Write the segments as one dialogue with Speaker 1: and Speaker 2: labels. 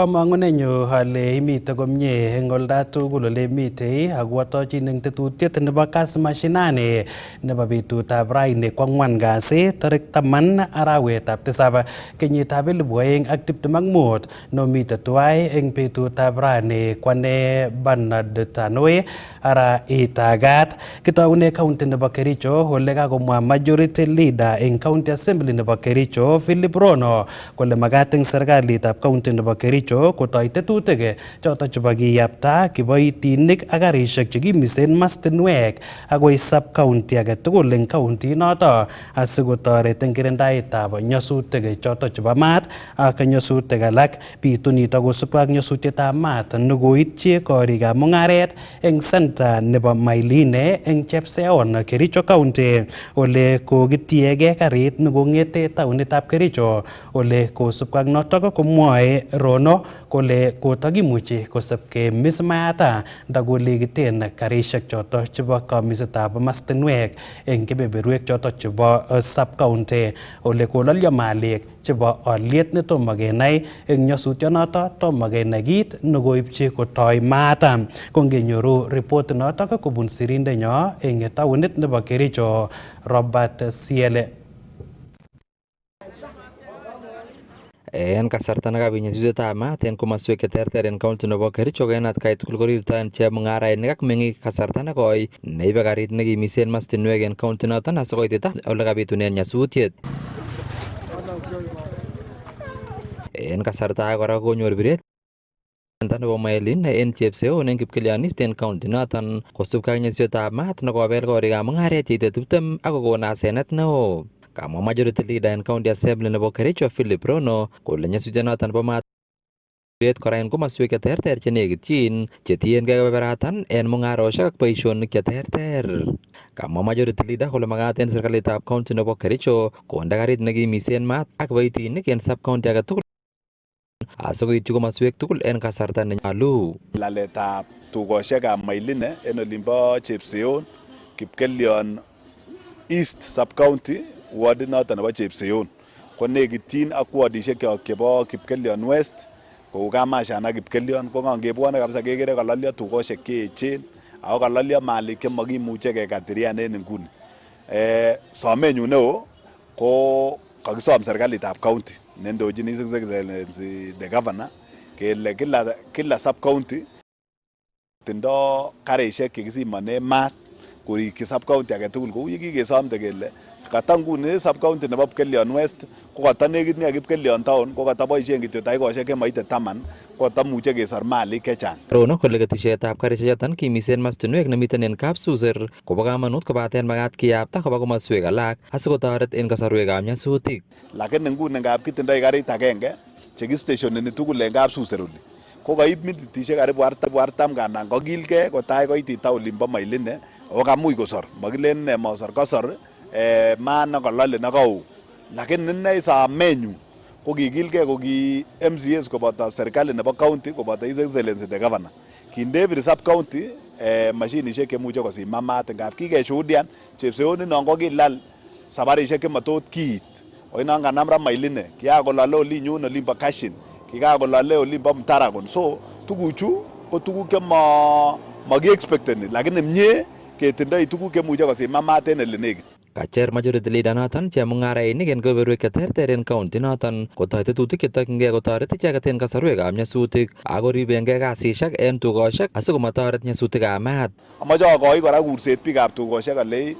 Speaker 1: Kamangunenyu ale imite komye eng olda tugul ole imitei akwatochin eng tetutiet nebo Kass Mashinani nebo betutab raini ko 4 kasi tarik 10 arawetab 7 kenyitab 2025 no mite tuwai eng betutab rani kwane Bernard Tanui ara itagat kitaune county nebo Kericho ole kakomwa majority leader eng county assembly nebo Kericho Philip Rono kole magat eng serikalitab county nebo Kericho kotoi tetutik choto chebo kiyapta kiboitinik ak karishek chekimisen mastinwek agoi sub county age tugul eng county noto asikotoret eng kirindaetab nyasutik choto chebo maat ak nyasutik alak. Bitu nito kosubkei ak nyasutietab maat nekoityi korikab mungaret eng center nebo Mailine eng Chepseon, Kericho County ole kokitiegei karit nekong'ete taonitab Kericho ole kosubkei ak notok komwoe Rono kole kotakimuchi kosubkei mismayata ndakolekiten karishek choto chebo kamisetab mastinwek eng kebeberwek choto chebo sub county ole kolalyo malik chebo aliet netomo kenai eng nyasutionoto tomo kenai kit nekoipchi kotoi maat. Kongenyoru report notok kobun sirindenyo eng taonit nebo Kericho Robert Siele.
Speaker 2: En kasarta nekabit nyasutietab maat en komoswek cheterter en county nebo Kericho ko en atkai tugul korirtoen chemung'arainik ak meng'ik kasarta nekoi neibe karit nekimisen mastinwek en county noton asikoitita ole kabitunen nyasutiet. En kasarta age kora konyor biret nebo Mailine en Chepseon en Kipkelianis en county noton kosubkei ak nyasutietab maat nekobel korikab mung'aret cheite 20 ak kokon asenet neo. Kamwa majority leader en county assembly nebo Kericho Philip Rono kole nyasutionoton nebo maat kora en komoswek cheterter chenekityin chetiengei kebeberatan en mung'aroshek ak boisionik cheterter. Kamwa majority leader kole magat en serikalitab county nebo Kericho konde karit nekimisen maat ak kiboitinik en sub county age tugul asikoityi komoswek tugul en kasarta nenyolu.
Speaker 3: Laletab tugoshekab Mailine en olimbo Chepseon, Kipkelion East sub county ward noton nebo Chepseon ko nekityin ak wardishek kyok chebo Kipkelion West kou Kamashan ak Kipkelion ko ngebwone kabisa kekere kalolyo tugoshek cheechen ako kalolyo malik chemakimuche kekatirian en inguni. Somenyu neo ko kakisom serikalitab county nendochin His Excellency the Governor kele kila sub county tindo karishek chekisimonen maat korikyi sub county age tugul kou yekikesomte kele kata nguni sub county nebo Kipkelion West ko kata nekit ni ak Kipkelion Town ko kata boisien kityo dakikoshek chemoite 10 ko kata muche kesor malik chechang.
Speaker 2: Rono kole ketisietab karishek choton kimisen mastinwek nemiten en kapsuser kobo kamanut kobaten magat kiyapta koba komoswek alak asikotoret en kasarwekab nyasutik.
Speaker 3: Lakini nguni ngap kitindoi karit agenge chekistationeni tugul en kapsuser oli ko kaib minitishek karibu 40 kandan kokilgei kotai koitita olimbo Mailine ako kamuch kosor makilen mosor kasor maat nekalale nekao lakini inei samenyu ko kikilgei ko ki MCAs koboto serikali nebo county koboto His Excellency the Governor kinde every sub county mashinishek chemuche kosiman maat ngap kikeshuhudian Chepseon non kokilal sabarishek chematot kiit oinon kanam ra Mailine kiakolale olinyun olimbo Kashin kikakolale olimbo Mtaragon so tuguchu ko tuguk chemakiexpecteni lakini mie ketindoi tuguk chemuche kosiman maat en ele nekit.
Speaker 2: Kacher majority leader noton chemung'arainik en kebeberwek cheterter en county noton kotoi tetutik chetokyingei kotoret icheket en kasarwekab nyasutik ak koribengei kasisiek en tugoshek asikomotoret nyasutikab maat.
Speaker 3: Amoche akoi kora kurset biikab tugoshek alei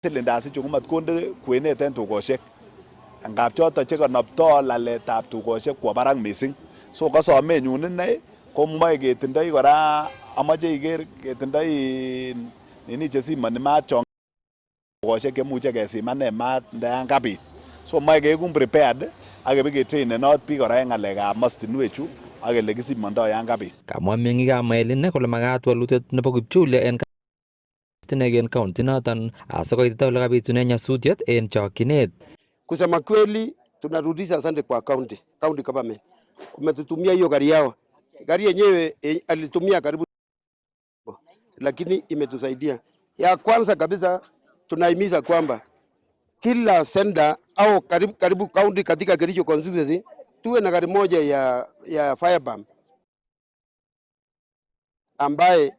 Speaker 3: silindasichu komatkonde kwenet en tugoshek ngap choto chekanoptoi laletab tugoshek kwo barak missing so kasomenyun inei komoe ketindoi kora amoche iker ketindoi nini chesimani maat chon tugoshek chemuche kesimanen maat ndayan kabit so moe kekun prepared ak kebiketrainenot biik kora en ng'alekab mastinwechu ak ele kisimondoi yan kabit.
Speaker 2: Kamwa meng'ikab Mailine kole magat walutiet nebo kipchulyo en mastinwek en county noton asikoitita ole kabitunen nyasutiet en chokyinet.
Speaker 4: Kusema kweli tunarudisha asante kwa county government. Umetutumia hiyo gari yao. Gari yenyewe alitumia karibu lakini imetusaidia. Ya kwanza kabisa tunahimiza kwamba kila senda au karibu county katika Kericho constituency tuwe na gari moja ya firebomb ambaye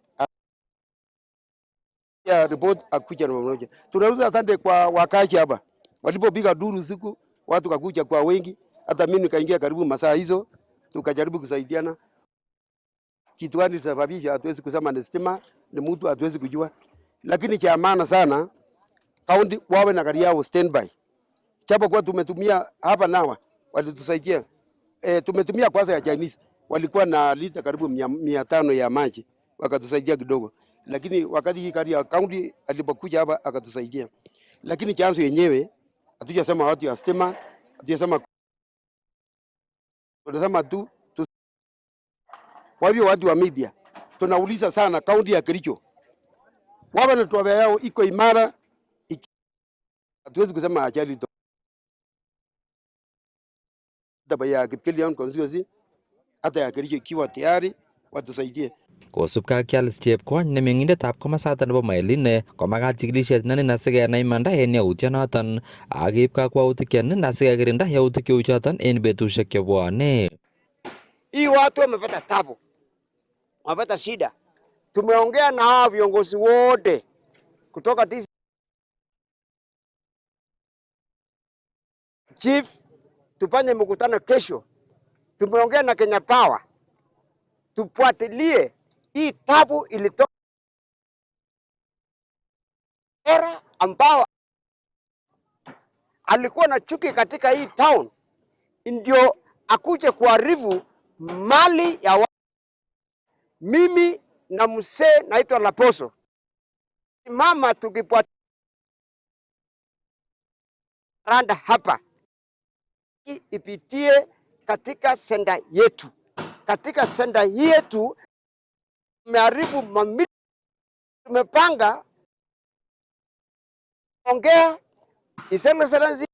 Speaker 4: ya report akuja na mmoja. Tunauliza asante kwa wakazi hapa. Walipopiga duru siku, watu kakuja kwa wengi, hata mimi nikaingia karibu masaa hizo, tukajaribu kusaidiana. Kitu gani sababisha hatuwezi kusema ni stima, ni mtu hatuwezi kujua. Lakini cha maana sana, kaunti wawe na gari yao standby. Chapo kwa tumetumia hapa nawa, walitusaidia. Tumetumia kwanza ya Chinese, walikuwa na lita karibu 500 ya maji, wakatusaidia kidogo. Lakini wakati hii gari ya kaunti alipokuja hapa akatusaidia. Lakini chanzo yenyewe hatujasema watu ya stima, hatujasema, tunasema tu. Kwa hivyo watu wa media tunauliza sana kaunti ya Kericho, wawe na toba yao iko imara, hatuwezi kusema ajali ya Kipkelion constituency, hata ya Kericho ikiwa tayari watusaidie.
Speaker 2: Kosubkei ak Charles Chepkwony ne meng'indetab komasato nebo Mailin komakat chikilisiet nenin asikenai imanda en yautyonoton ak keib kakwautik chenin asikekirinda yautik cheu choton en betusiek chebwone.
Speaker 5: Hii watu wamepata tabu, wamepata shida. Tumeongea na hawa viongozi wote kutoka chief, tufanye mkutano kesho. Tumeongea na Kenya Power, tufuatilie hii tabu ilitoka era ambao alikuwa na chuki katika hii town, ndio akuje kuharibu mali ya mimi na msee naitwa Laposo. Mama tukipata randa hapa ipitie katika senda yetu. Katika senda yetu tumeharibu mamili, tumepanga ongea iseme saranzi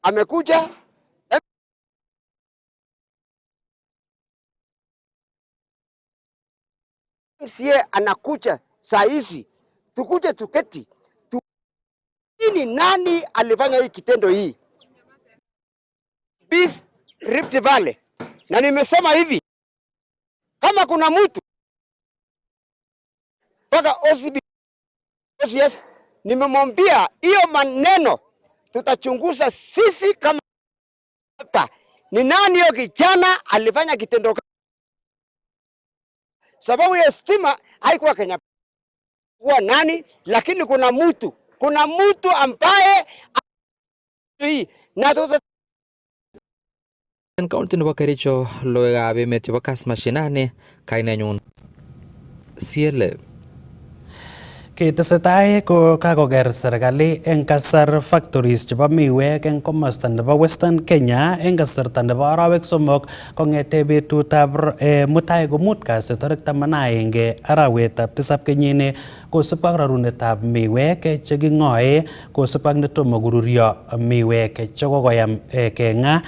Speaker 5: amekuja MCA anakuja saa hizi, tukuje tuketi ni nani alifanya hii kitendo hii Peace Rift Valley. Na nimesema hivi, kama kuna mtu mpaka OCS nimemwambia hiyo maneno tutachunguza sisi kama hapa ni nani hiyo kijana alifanya kitendo, sababu ya stima haikuwa Kenya kuwa nani, lakini kuna mtu ambaye hii na
Speaker 2: En kaunti nebo Kericho, logoiwekab emet chebo Kass Mashinani, kainenyun CLA.
Speaker 1: Ketesetai ko kakoker serikali eng kasar factories chebo miwek eng komosta nebo Western Kenya eng kasarta nebo arawek 3 kong'ete betutab mutai komut kasi tarik 11 arawetab 7 kenyini kosub ak rarunetab miwek cheking'oe kosub ak netomo koruryo miwek chekokoyam keng'a.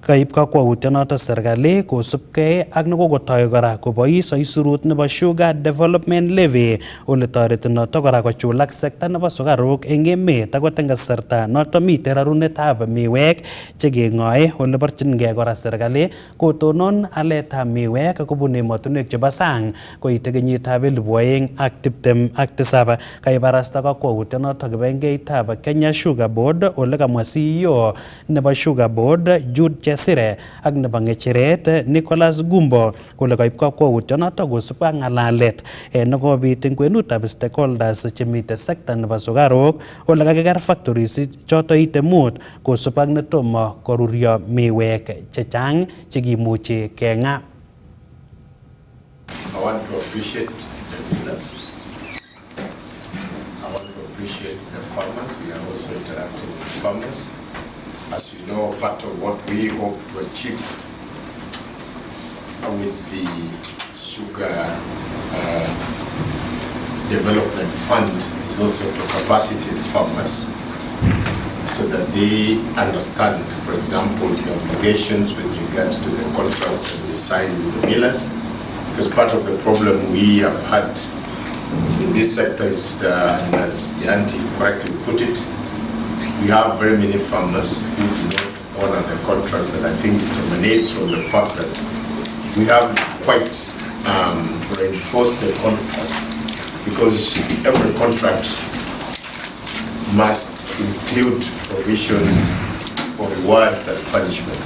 Speaker 1: Kaib kakwautyonoto serikali kosubkei ak nekokotoi kora kobois aisurut nebo Sugar Development Levy ole toreti noto kora kochulak sekta nebo sukaruk eng emet akot eng kasarta noto mitei rarunetab miwek chekeng'oe ole borchingei kora serikali kotonon aletab miwek kobun emotinwek chebo sang koite kenyitab 2027. Kaibarasta kakwautyonoto kibagengeitab Kenya Sugar Board ole kamwa CEO nebo Sugar Board Jude Sire ak nebo ng'echeret Nicholas Gumbo kole kaib kakwautyonoto kosub ak ng'alalet nekobit eng kwenutab stakeholders chemite sekta nebo sukaruk ole kakiker factories choto ite 5 kosub ak netomo koruryo miwek chechang chekimuchi keng'a.
Speaker 6: I want to appreciate the leaders. I want to appreciate the farmers. We are also interacting with farmers. As you know, part of what we hope to achieve with the Sugar Development Fund is also to capacitate farmers so that they understand, for example, the obligations with regard to the contracts that they sign with the millers. Because part of the problem we have had in this sector is, as Janti correctly put it, we have very many farmers who do not honor the contracts, and I think it emanates from the fact that we have quite reinforced the contracts, because every contract must include provisions for rewards and punishment.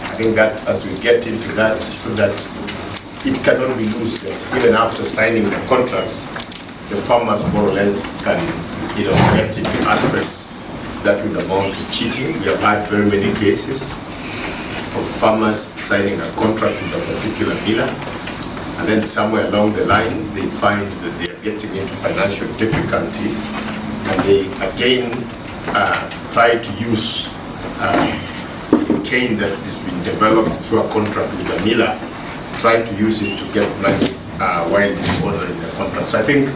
Speaker 6: I think that as we get into that, so that it cannot be loose, that even after signing the contracts, the farmers more or less can, get into aspects that would amount to cheating. We have had very many cases of farmers signing a contract with a particular miller, and then somewhere along the line they find that they are getting into financial difficulties, and they again try to use cane that has been developed through a contract with a miller, try to use it to get money while it's honoring the contract. So I think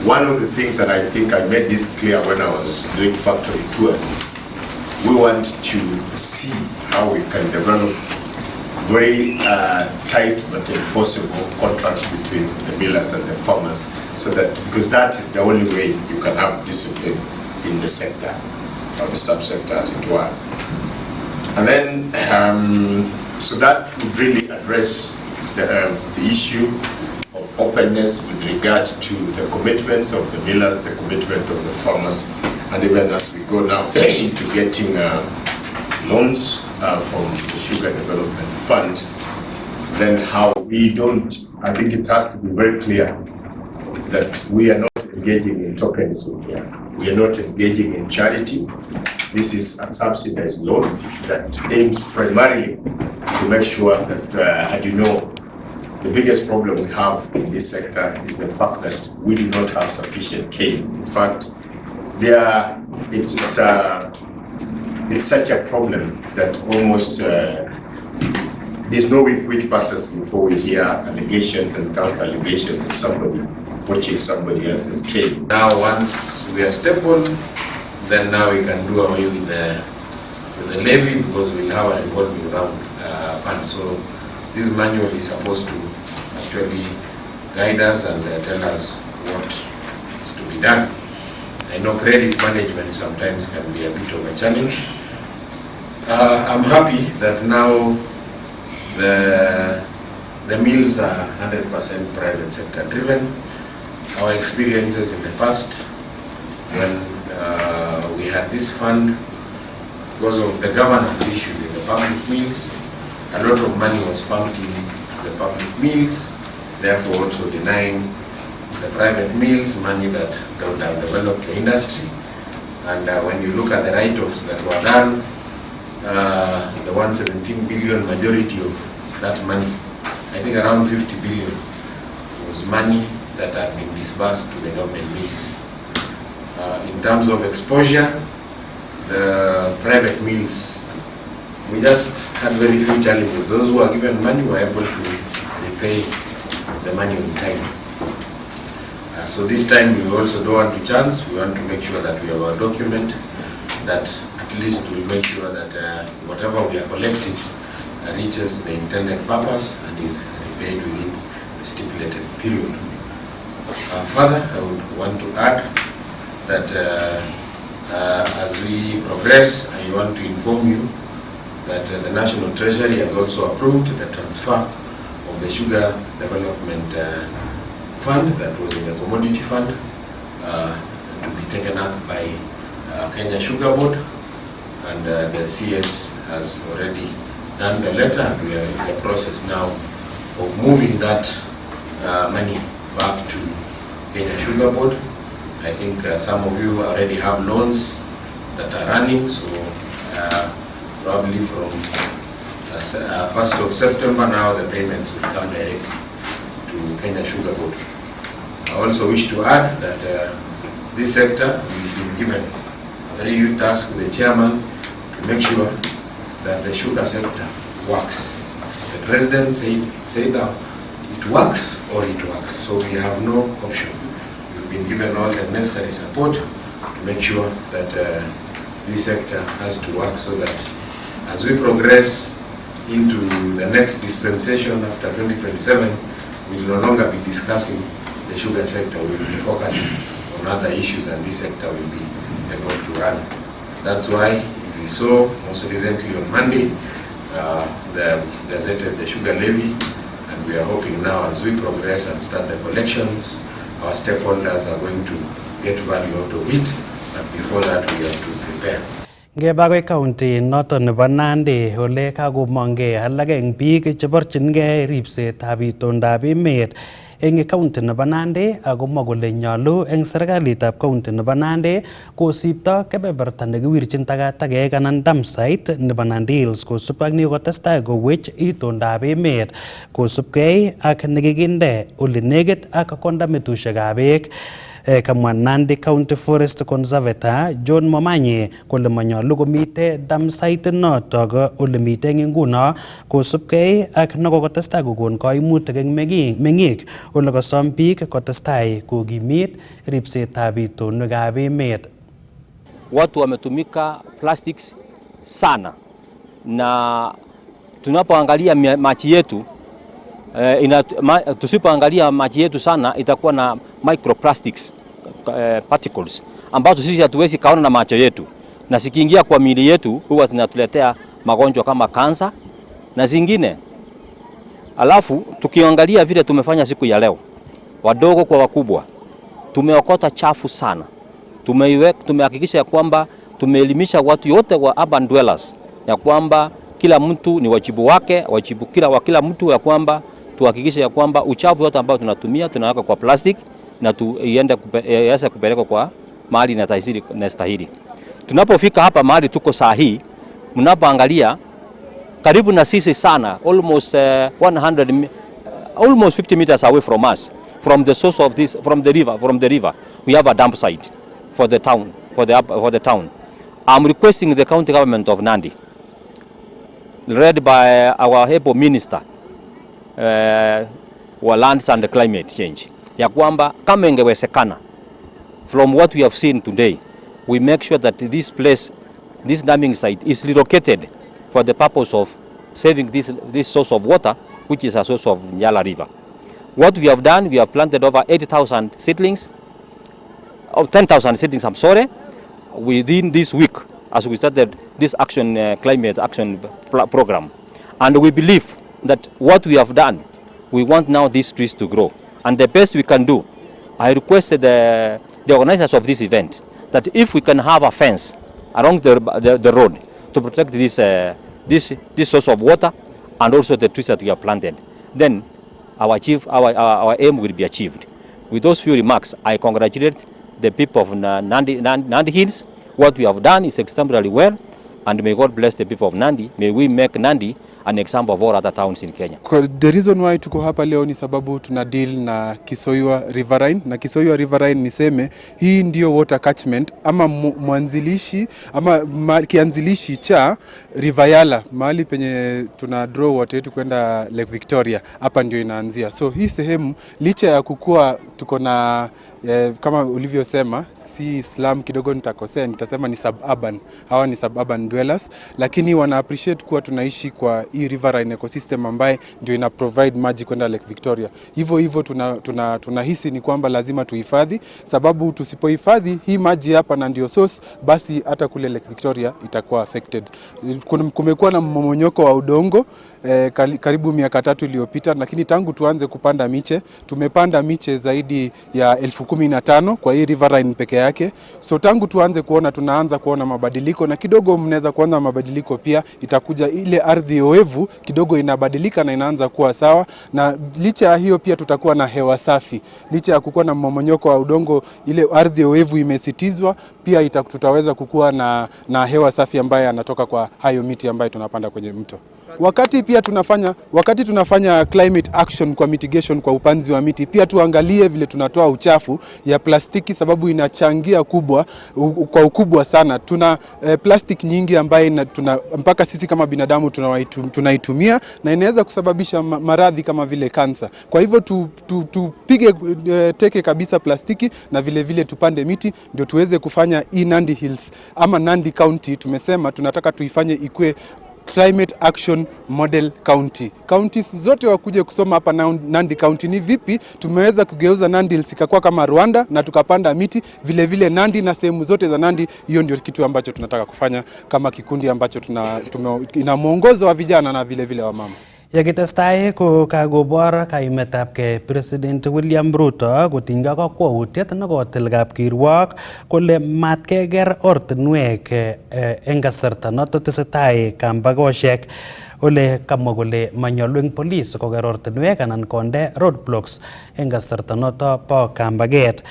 Speaker 6: one of the things that I think I made this clear when I was doing factory tours, we want to see how we can develop very tight but enforceable contracts between the millers and the farmers, so that, because that is the only way you can have discipline in the sector, or the subsector as it were. And then, so that would really address the issue of openness with regard to the commitments of the millers, the commitment of the farmers, and even as we go now into getting loans from the Sugar Development Fund, then how we don't, I think it has to be very clear that we are not engaging in tokenism here. We are not engaging in charity. This is a subsidized loan that aims primarily to make sure that, as you know, the biggest problem we have in this sector is the fact that we do not have sufficient cane. In fact, it's such a problem that almost there's no week which passes before we hear allegations and counter allegations of somebody poaching somebody else's cane.
Speaker 7: Now, once we are stable, then now we can do away with the levy, because we'll have a revolving round fund. So this manual is supposed to actually guide us and tell us what is to be done. I know credit management sometimes can be a bit of a challenge. I'm happy that now the mills are 100% private sector driven. Our experiences in the past, when we had this fund, because of the governance issues in the public mills, a lot of money was pumped in the public mills, therefore also denying the private mills money that would have developed the industry. And when you look at the write-offs that were done, the 117 billion, majority of that money, I think around 50 billion, was money that had been disbursed to the government mills. In terms of exposure, the private mills, we just had very few challenges. Those who were given money were able to repay the money on time. So this time we also don't want to chance. We want to make sure that we have a document that at least will make sure that whatever we are collecting reaches the intended purpose and is repaid within the stipulated period. Further, I would want to add that as we progress, I want to inform you that the National Treasury has also approved the transfer of the Sugar Development Fund that was in the Commodity Fund to be taken up by Kenya Sugar Board, and the CS has already done the letter, and we are in the process now of moving that money back to Kenya Sugar Board. I think some of you already have loans that are running, so probably from 1st of September now the payments will come direct to Kenya Sugar Board. I also wish to add that this sector, we've been given a very huge task with the chairman to make sure that the sugar sector works. The president said that it works or it works, so we have no option. We've been given all the necessary support to make sure that this sector has to work, so that as we progress into the next dispensation after 2027, we will no longer be discussing the sugar sector. We will be focusing on other issues, and this sector will be able to run. That's why if you saw most recently on Monday, they have gazetted the sugar levy, and we are hoping now as we progress and start the collections, our stakeholders are going to get value out of it, but before that we have to prepare.
Speaker 1: Ngebagwe county noton nebo Nandi ole kakomongei alak eng biik cheborchingei ripsetab itondab emet eng county nebo Nandi akomwa kole nyolu eng serikalitab county nebo Nandi kosipto kebeberta nekiwirchin takatakek anan dump site nebo Nandi Hills kosub ak nekotestai kowech itondab emet kosubkei ak nekikinde ole nekit ak kondametushekab beek. Kamwa Nandi County Forest Conservator John Momanyi kole manyolu komite dump site notok ole mite nguno kosubkei ak nekokotestai kokon kaimutik eng meng'ik ole kosom biik kotestai kokimit ripsetab itonwekab emet.
Speaker 8: Watu wametumika plastics sana, na tunapoangalia maji yetu tusipoangalia maji yetu sana itakuwa na microplastics particles ambazo sisi hatuwezi kaona na macho yetu, na zikiingia kwa miili yetu huwa zinatuletea magonjwa kama kansa na zingine. Alafu tukiangalia vile tumefanya siku ya leo, wadogo kwa wakubwa, tumeokota chafu sana. Tumehakikisha ya kwamba tumeelimisha watu yote wa urban dwellers ya kwamba kila mtu ni wajibu wake, kila mtu ya kwamba tuhakikishe ya kwamba uchafu yote ambao tunatumia tunaweka kwa plastic na iende kupelekwa kwa mahali inastahili. Tunapofika hapa mahali tuko saa hii, mnapoangalia karibu na sisi sana, almost 50 meters away from us, from the source of this, from the river, we have a dump site for the town, for the town. I'm requesting the county government of Nandi, led by our able minister wa lands and climate change, ya kwamba kama ingewezekana, from what we have seen today, we make sure that this place, this dumping site is relocated for the purpose of saving this source of water, which is a source of Nyala River. What we have done, we have planted over 80,000 seedlings, or 10,000 seedlings, I'm sorry, within this week as we started this climate action program. And we believe that what we have done, we want now these trees to grow. And the best we can do, I requested the organizers of this event that if we can have a fence along the road to protect this source of water and also the trees that we have planted, then our aim will be achieved. With those few remarks, I congratulate the people of Nandi Hills. What we have done is extremely well, and may God bless the people of Nandi. May we make Nandi an example of all other towns in Kenya.
Speaker 9: The reason why tuko hapa leo ni sababu tuna deal na Kisoiwa Riverine, na Kisoiwa Riverine niseme hii ndio water catchment ama mwanzilishi ama kianzilishi cha River Yala, mahali penye tuna draw water yetu kwenda Lake Victoria, hapa ndio inaanzia. So hii sehemu licha ya kukua tuko na kama ulivyosema si slum, kidogo nitakosea, nitasema ni suburban. Hawa ni suburban dwellers, lakini wana appreciate kuwa tunaishi kwa hii riverine ecosystem ambaye ndio ina provide maji kwenda Lake Victoria. Hivyo tunahisi ni kwamba lazima tuhifadhi, sababu tusipohifadhi hii maji hapa na ndio source, basi hata kule Lake Victoria itakuwa affected. Kumekuwa na mmomonyoko wa udongo karibu miaka 3 iliyopita, lakini tangu tuanze kupanda miche, tumepanda miche zaidi ya 15,000 kwa hii riverine peke yake. So tangu tuanze tunaanza kuona mabadiliko, na kidogo mnaweza kuona mabadiliko pia itakuja, ile ardhi oevu kidogo inabadilika na inaanza kuwa sawa, na licha ya hiyo pia tutakuwa na hewa safi. Licha ya kukuwa na mmomonyoko wa udongo, ile ardhi oevu imesitizwa, pia tutaweza kukuwa na hewa safi ambayo yanatoka kwa hayo miti ambayo tunapanda kwenye mto. Wakati tunafanya climate action kwa mitigation kwa upanzi wa miti, pia tuangalie vile tunatoa uchafu ya plastiki, sababu inachangia kwa ukubwa sana. Tuna plastic nyingi ambayo mpaka sisi kama binadamu tunaitumia, na inaweza kusababisha maradhi kama vile kansa. Kwa hivyo tupige teke kabisa plastiki, na vile tupande miti ndio tuweze kufanya hii Nandi Hills ama Nandi County. Tumesema tunataka tuifanye ikue Climate Action Model County. Counties zote wakuje kusoma hapa Nandi County ni vipi tumeweza kugeuza Nandi Hills ikakuwa kama Rwanda na tukapanda miti vile vile Nandi na sehemu zote za Nandi. Hiyo ndio kitu ambacho tunataka kufanya kama kikundi ambacho ina mwongozo wa vijana na vile vile wa mama.
Speaker 1: Yakitestai ko kagobor kaimetabke President William Ruto kotinygei ak kakwautiet nekotil kapkirwok kole matkeker ortinwek eng kasarta noto tesetai kambakoshek ole kamwa kole manyolu eng police koker ortinwek anan konde roadblocks eng kasarta noto bo kambaget.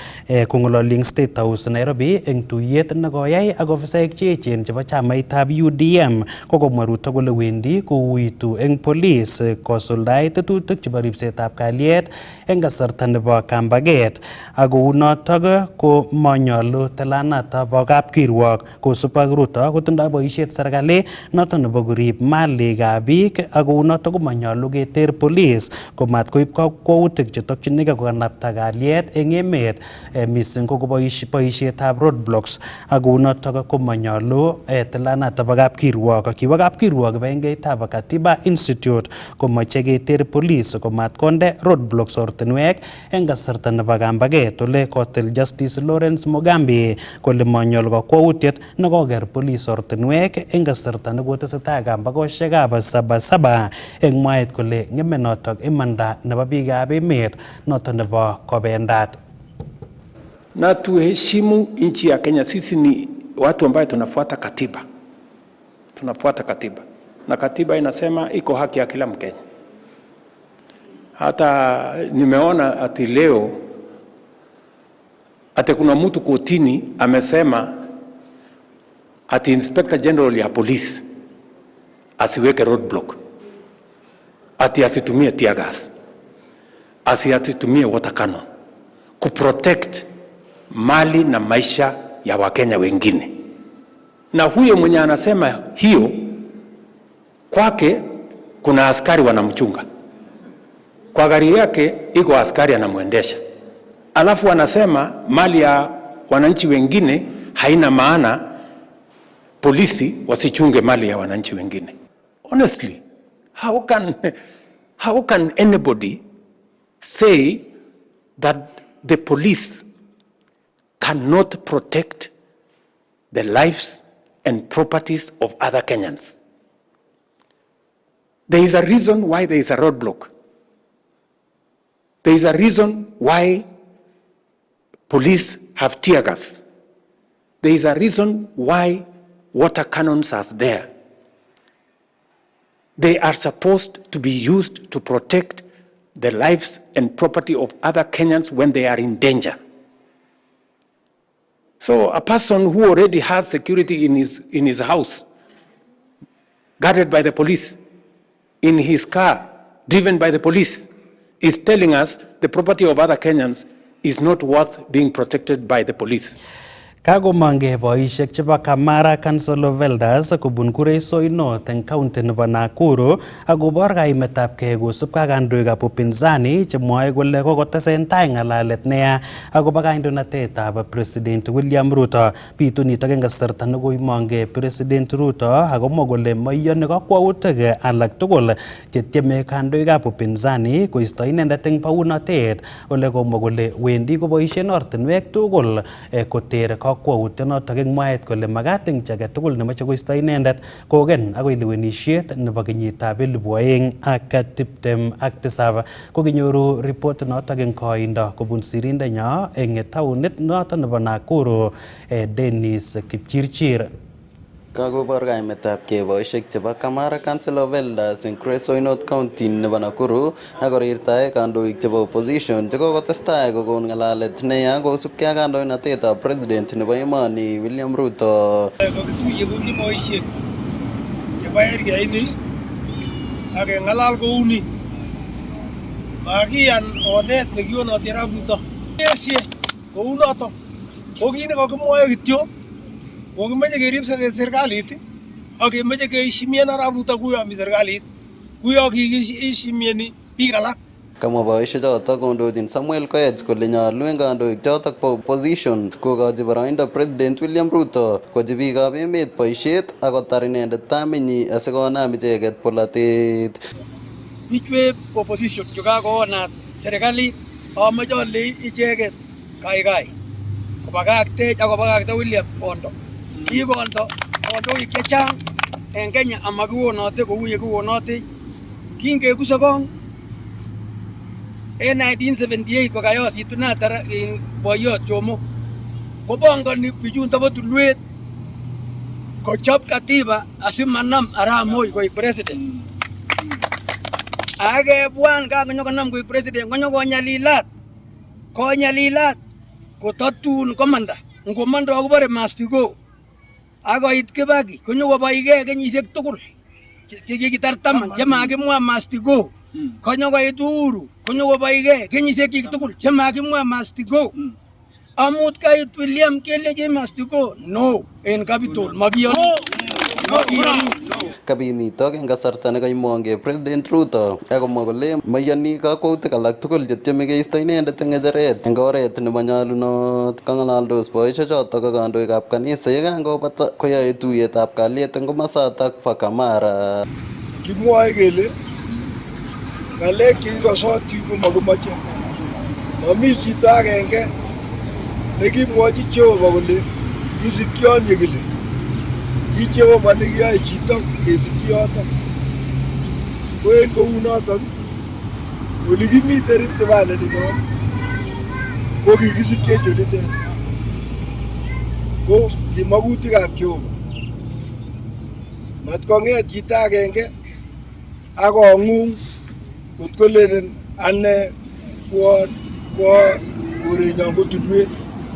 Speaker 1: Kong'ololi eng State House Nairobi eng tuyet nekoyai ak ofisaek cheechen chebo chamaitab UDM kokomwa Ruto kole wendi kouitu eng police kosuldae tetutik chebo ripsetab kalyet eng kasarta nebo kambaget. Ak kounotok ko manyolu tilanato bo kapkirwok kosub ak Ruto kotindoi boisiet serikali noto nebo korib malikab biik ak kounotok ko manyolu keter police komat koib kakwautik chetokchinigei kokanapta kalyet eng emet mising ko boisietab roadblocks. Ak kounotok ko manyolu tilanato bo kapkirwok. Kiwo kapkirwok kibagengeitab Katiba Institute komoche keter police komat konde roadblocks ortinwek eng kasarta nebo kambaget ole kotil Justice Lawrence Mugambi kole manyolu kakwautiet nekoker police ortinwek eng kasarta nekotesetai kambakoshekab Sabasaba eng mwaet kole ng'eme notok imanda nebo biikab emet noto nebo kobendat.
Speaker 10: Na tuheshimu nchi ya Kenya. Sisi ni watu ambao tunafuata katiba. Tunafuata katiba. Na katiba inasema iko haki ya kila Mkenya. Hata nimeona ati leo ati kuna mtu kotini amesema ati Inspector General ya Police asiweke roadblock, ati asitumie tear gas, asitumie water cannon kuprotect mali na maisha ya Wakenya wengine. Na huyo mwenye anasema hiyo, kwake kuna askari wanamchunga, kwa gari yake iko askari anamwendesha, alafu anasema mali ya wananchi wengine haina maana, polisi wasichunge mali ya wananchi wengine. Honestly, how can anybody say that the police cannot protect the lives and properties of other Kenyans? There is a reason why there is a roadblock. There is a reason why police have tear gas. There is a reason why water cannons are there. They are supposed to be used to protect the lives and property of other Kenyans when they are in danger. So a person who already has security in his house, guarded by the police, in his car, driven by the police, is telling us the property of other Kenyans is not worth being protected by the police.
Speaker 1: Kagomange boisiek chebo Kamara Council of Elders kobun kureisoinot eng county nebo Nakuru akobor kaimetabkei kosubkei ak kandoikab upinzani chemwoe kole kokotesentai ng'alalet neya akobo kandoinatetab President William Ruto. Bitu nitok eng kasarta nekoimongei President Ruto akomwa kole maiyoni kakwautik alak tugul chetieme kandoikab upinzani koisto inendet eng baunatet, ole komwa kole wendi koboisien ortinwek tugul koter kakwautyonotok eng mwaet kole magat eng chi age tugul nemoche koisto inendet kogen agoi lewenisiet nebo kenyitab 2027. Kokinyoru report notok eng koindo kobun sirindenyo eng taunit notok nebo Nakuru, Dennis Kipchirchir.
Speaker 11: Kakobor kaimetabkei boisiek chebo Kamara Council of Elders eng Kresoinot County nebo Nakuru ak korirtae kandoik chebo opposition chekokotestai kokon ng'alalet neya kosubkei ak kandoinatetab President nebo emoni William Ruto.
Speaker 12: Kokituye komi boisiek chebo eriaini ak keng'alal kouni. Makiyan onet nekionoti arap Ruto. Esie kounotok ko kit nekokimwoe kityo kokimeche kerib serikalit ak kemeche keheshimian arap Ruto kuyo mi serikalit, kuyo kikiheshimiani biik alak.
Speaker 11: Kamwa boisiek chotok kondochin Samuel Koech kole nyolu eng kandoik chotok po opposition kokochi boroindo President William Ruto kochi biikab emet boisiet ak kotar inendet taminyi asikonam icheket polatet.
Speaker 12: Bichwep opposition chukakoonat serikalit amache ale icheket kaikai kobakaktech ak kobakakta William Kondo. Kikondo kandoik chechang en Kenya amakiwonote kou yekiwonote. Kingekuse kong en 1978 kokayositu natar in boiyot Jomo kobongoni bichunto bo tulwet kochop katiba asimanam Arap Moi koik president. Akebwan kakonyokonam koik president konyokonyalilat kotatun komanda ngomanda akobore must go akoit Kibaki konyokoboike kenyisiek tugul chekikitar 10 chemakimwa must go konyokoit Uhuru konyokoboike kenyisiek chik tugul chemakimwa must go amut kait William kelechi must go no en capital makiyoni.
Speaker 11: Kabit nitok eng kasarta nekaimongei President Ruto akomwa kole maiyoni kakwautik alak tugul chetieme keisto inendet eng ngecheret eng oret nemanyalunot. Kang'alaldos boisiek chotok ak kandoikab kanisa yekangobata koyae tuyetab kalyet eng komasatak bo Kamara.
Speaker 12: Kimwoe kele ng'alek chekikosotin komakimache. Mami chito agenge nekimwochi Jehova kole kisikyon yekile. Ki Jehova nekiyoe chito kesikyi yotok. Ko en kou notok olikimite Rift Valley ninyon ko kikisikyech olitet. Ko ki makutikab Jehova. Matkong'et chito agenge akong'ung kot kolenen ane kwo korenyon ko tulwet.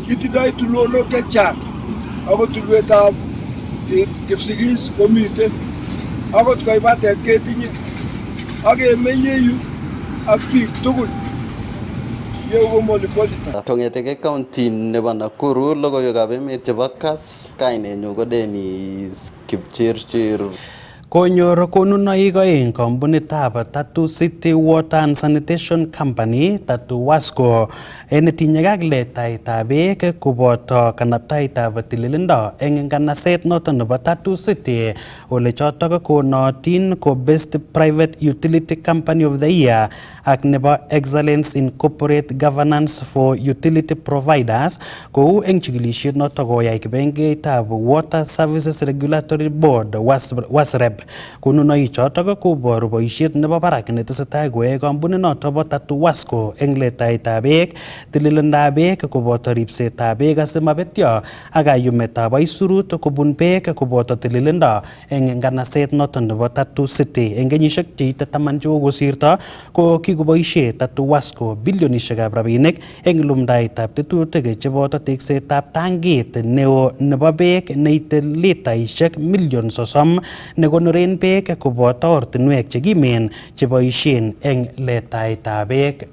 Speaker 12: Kitindoi tulonok chechang ako tulwetab Kipsigis komiten akot Koibatet ketinye akemenye yu ak biik tugul yeu ko Molipolitan.
Speaker 11: Kong'eteke county nebo Nakuru, logoiwekab emet chebo Kass, kainenyu ko Dennis Kipchirchir.
Speaker 1: Konyor konunoik oeng kampunitab Tatu City Water and Sanitation Company Tatu Wasco netinyeke ak letaitab beek koboto kanabtaitab tililindo eng nganaset noton nebo Tatu City ole chotok konotin ko Best Private Utility Company of the Year ak nebo Excellence in Corporate Governance for Utility Providers kou eng chikilisiet notok koyai kibengeitab Water Services Regulatory Board WASREB. Konunoik chotok koboru boisiet nebo barak netesetai koyae kampunit notok bo Tatu Wasco eng letaitab beek, tililindab beek koboto ripsetab beek asimabetyo ak kayumetab aisurut kobun beek koboto tililindo eng nganaset noton nebo Tatu City. Eng kenyisiek cheite 10 chekokosirto ko kikoboisie Tatu Wasco bilionisiekab rabinik eng lumdaetab tetutik cheboto teksetab tangit neo nebo beek neite litaisiek million 30 nekonoren beek koboto ortinwek chekimen cheboisien eng letaetab beek.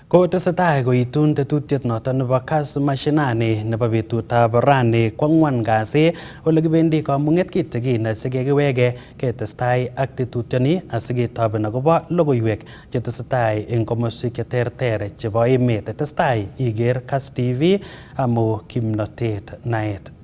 Speaker 1: Ko tesetai koitun tetutiet noton nebo Kass Mashinani nebo betutab rani kwang'wan kasi ole kibendi kamung'et kitigin asikekiwege ketestai ak tetutioni asiketoben akobo logoiwek chetesetai eng komoswek cheterter chebo emet. Testai iker Kass TV amu kimnotet naet.